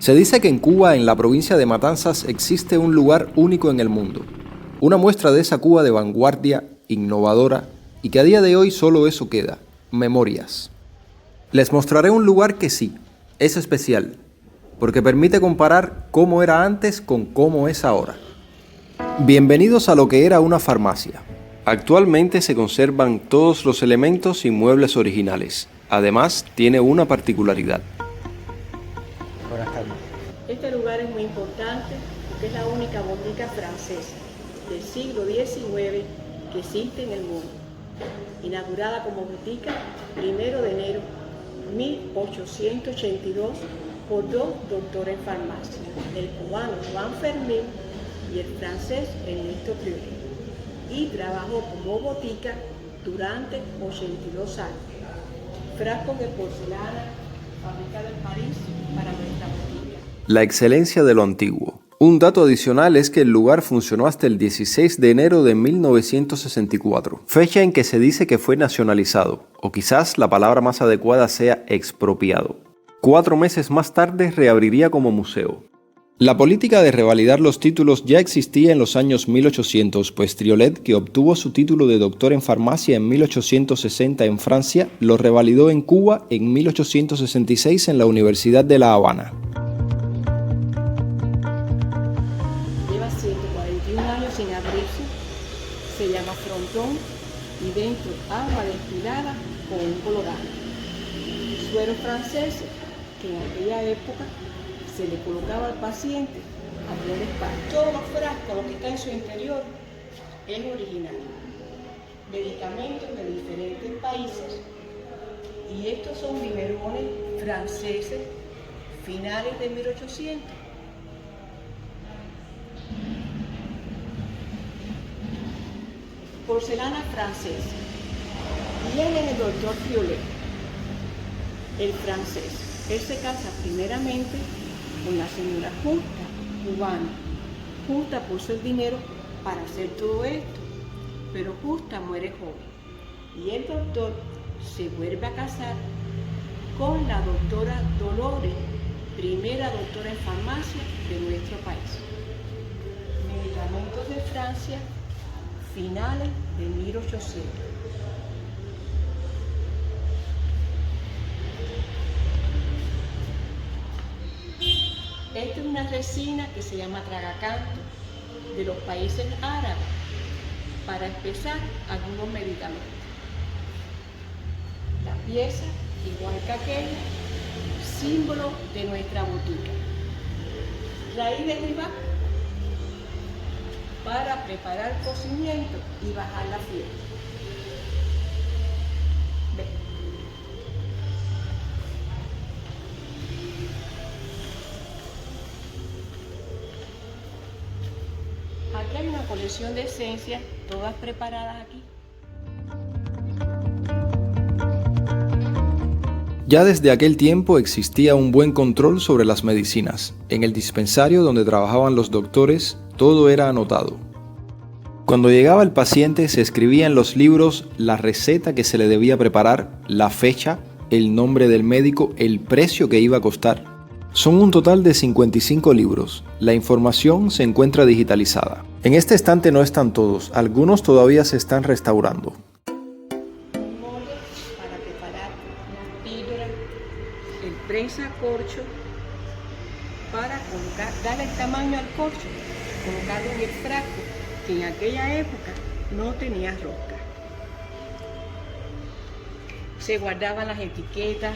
Se dice que en Cuba, en la provincia de Matanzas, existe un lugar único en el mundo. Una muestra de esa Cuba de vanguardia, innovadora, y que a día de hoy solo eso queda: memorias. Les mostraré un lugar que sí, es especial, porque permite comparar cómo era antes con cómo es ahora. Bienvenidos a lo que era una farmacia. Actualmente se conservan todos los elementos y muebles originales. Además, tiene una particularidad. Buenas tardes. Este lugar es muy importante porque es la única botica francesa del siglo XIX que existe en el mundo. Inaugurada como botica 1 de enero de 1882 por dos doctores en farmacia, el cubano Juan Fermín y el francés Ernesto Priolet, y trabajó como botica durante 82 años. Frascos de porcelana fabricados en París para nuestra botica. La excelencia de lo antiguo. Un dato adicional es que el lugar funcionó hasta el 16 de enero de 1964, fecha en que se dice que fue nacionalizado, o quizás la palabra más adecuada sea expropiado. 4 meses más tarde reabriría como museo. La política de revalidar los títulos ya existía en los años 1800, pues Priolet, que obtuvo su título de doctor en farmacia en 1860 en Francia, lo revalidó en Cuba en 1866 en la Universidad de La Habana. Lleva 141 años sin abrirse, se llama frontón y dentro agua destilada con un colorante. Sueros franceses que en aquella época se le colocaba al paciente a nivel espalda. Todos los frascos, lo que está en su interior, es original. Medicamentos de diferentes países. Y estos son biberones franceses, finales de 1800. Porcelana francesa. Viene el doctor Priolet, el francés. Él se casa primeramente con la señora Justa, cubana. Justa puso el dinero para hacer todo esto, pero Justa muere joven. Y el doctor se vuelve a casar con la doctora Dolores, primera doctora en farmacia de nuestro país. Medicamentos de Francia, finales de 1800. Esta es una resina que se llama tragacanto de los países árabes para empezar algunos medicamentos. La pieza, igual que aquella, símbolo de nuestra botica. Raíz de riba para preparar el cocimiento y bajar la fiebre. Aquí hay una colección de esencias, todas preparadas aquí. Ya desde aquel tiempo existía un buen control sobre las medicinas. En el dispensario donde trabajaban los doctores, todo era anotado. Cuando llegaba el paciente, se escribía en los libros la receta que se le debía preparar, la fecha, el nombre del médico, el precio que iba a costar. Son un total de 55 libros. La información se encuentra digitalizada. En este estante no están todos, algunos todavía se están restaurando. Un molde para preparar unas píldoras, el prensa corcho para colocar, darle el tamaño al corcho, colocarlo en el frasco, que en aquella época no tenía rosca. Se guardaban las etiquetas,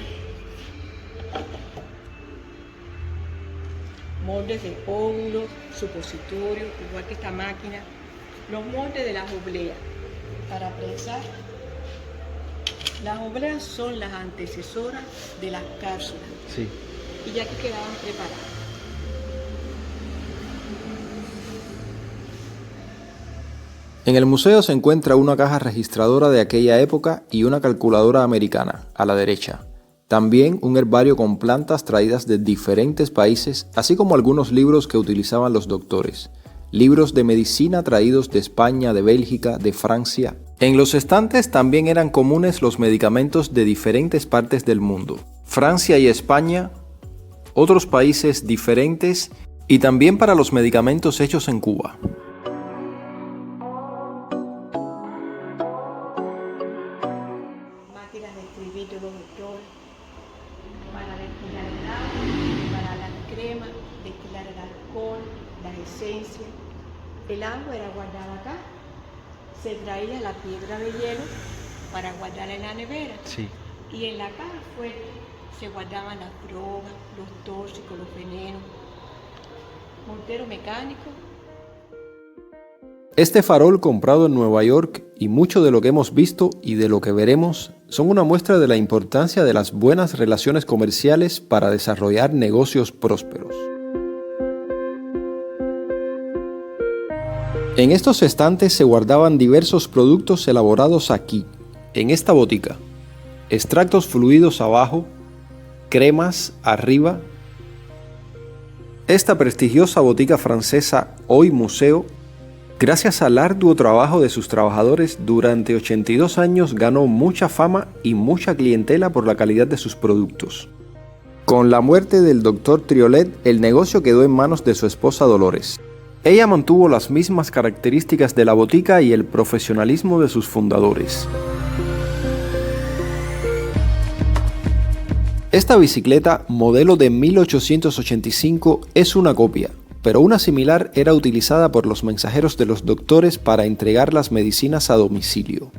moldes de óvulos, supositorios, igual que esta máquina, los moldes de las obleas para prensar. Las obleas son las antecesoras de las cápsulas. Sí. Y ya aquí quedaban preparadas. En el museo se encuentra una caja registradora de aquella época y una calculadora americana, a la derecha. También un herbario con plantas traídas de diferentes países, así como algunos libros que utilizaban los doctores. Libros de medicina traídos de España, de Bélgica, de Francia. En los estantes también eran comunes los medicamentos de diferentes partes del mundo. Francia y España otros países diferentes y también para los medicamentos hechos en Cuba. Máquinas de escribir de los doctores, para destilar el agua, para la crema, destilar el alcohol, las esencias. El agua era guardada acá. Se traía la piedra de hielo para guardarla en la nevera. Sí. Y en la caja fuerte se guardaban las drogas, los tóxicos, los venenos. Mortero mecánico. Este farol comprado en Nueva York y mucho de lo que hemos visto y de lo que veremos son una muestra de la importancia de las buenas relaciones comerciales para desarrollar negocios prósperos. En estos estantes se guardaban diversos productos elaborados aquí, en esta botica. Extractos fluidos abajo, cremas arriba. Esta prestigiosa botica francesa, hoy museo, gracias al arduo trabajo de sus trabajadores, durante 82 años ganó mucha fama y mucha clientela por la calidad de sus productos. Con la muerte del Dr. Triolet, el negocio quedó en manos de su esposa Dolores. Ella mantuvo las mismas características de la botica y el profesionalismo de sus fundadores. Esta bicicleta, modelo de 1885, es una copia, pero una similar era utilizada por los mensajeros de los doctores para entregar las medicinas a domicilio.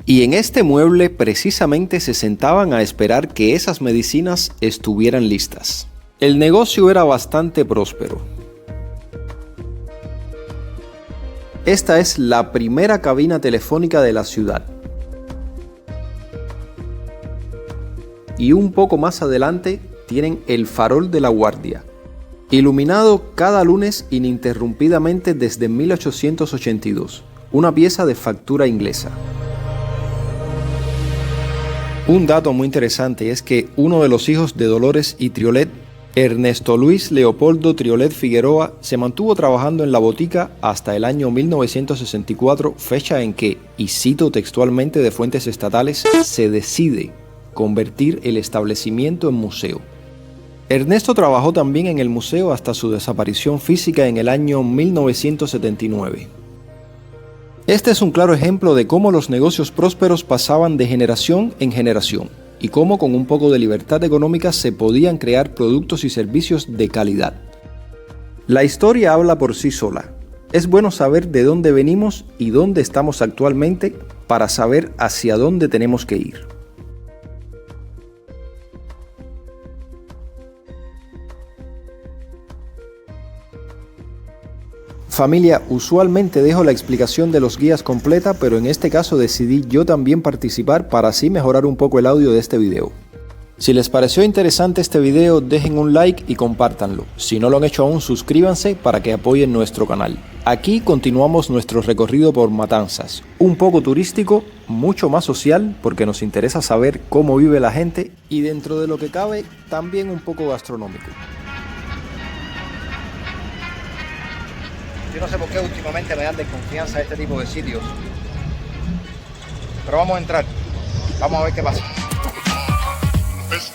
Y en este mueble precisamente se sentaban a esperar que esas medicinas estuvieran listas. El negocio era bastante próspero. Esta es la primera cabina telefónica de la ciudad. Y un poco más adelante tienen el farol de la guardia, iluminado cada lunes ininterrumpidamente desde 1882, una pieza de factura inglesa. Un dato muy interesante es que uno de los hijos de Dolores y Triolet, Ernesto Luis Leopoldo Triolet Figueroa, se mantuvo trabajando en la botica hasta el año 1964, fecha en que, y cito textualmente de fuentes estatales, se decide convertir el establecimiento en museo. Ernesto trabajó también en el museo hasta su desaparición física en el año 1979. Este es un claro ejemplo de cómo los negocios prósperos pasaban de generación en generación y cómo con un poco de libertad económica se podían crear productos y servicios de calidad. La historia habla por sí sola. Es bueno saber de dónde venimos y dónde estamos actualmente para saber hacia dónde tenemos que ir. Familia, usualmente dejo la explicación de los guías completa, pero en este caso decidí yo también participar para así mejorar un poco el audio de este video. Si les pareció interesante este video, dejen un like y compártanlo. Si no lo han hecho aún, suscríbanse para que apoyen nuestro canal. Aquí continuamos nuestro recorrido por Matanzas, un poco turístico, mucho más social, porque nos interesa saber cómo vive la gente y dentro de lo que cabe, también un poco gastronómico. Yo no sé por qué últimamente me dan desconfianza este tipo de sitios. Pero vamos a entrar. Vamos a ver qué pasa. Fest,